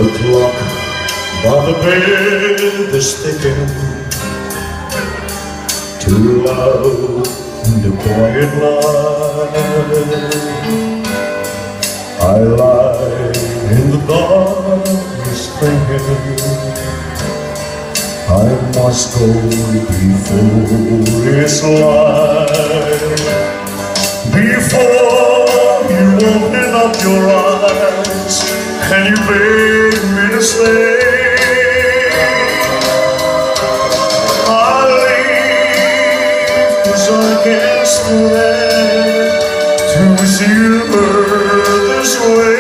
The clock by the bed is ticking, too loud in the quiet night. I lie in the darkness thinking I must go before it's light. Before you open up your eyes and you beg me to stay, I'll leave 'cause I can't stand to see you hurt this way.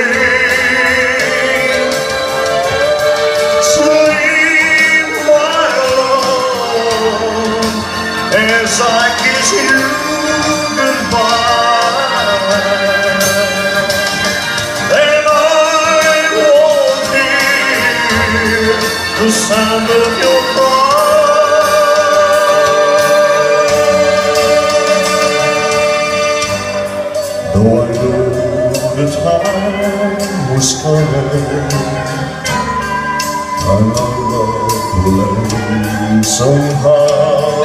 Sleep, my love, as I kiss you goodbye. And I won't hear the sound of your cry. Though I knew the time was coming, our love will end somehow.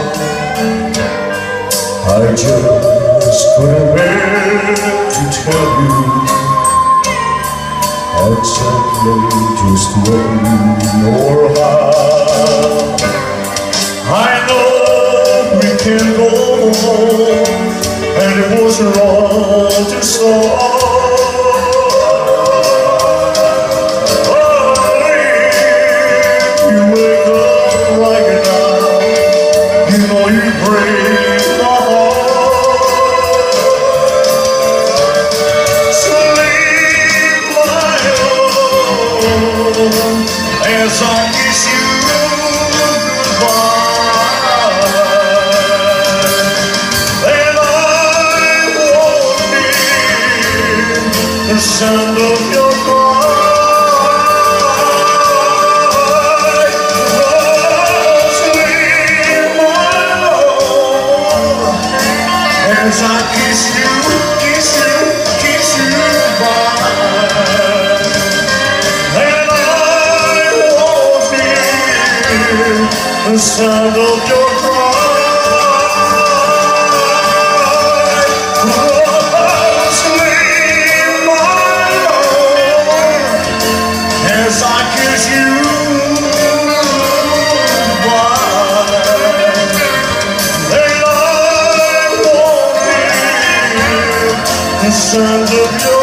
I just couldn't bear to tell you exactly just when or how. I know we can go on, and it was wrong to start. Oh, if you wake up right now, you know you break my heart. Sleep, my love, as I kiss you goodbye. And I won't hear the sound of your cry. As I kiss you goodbye. And I won't hear the sound of your cry. Oh, sleep, my love, as I kiss you goodbye. And the sound of your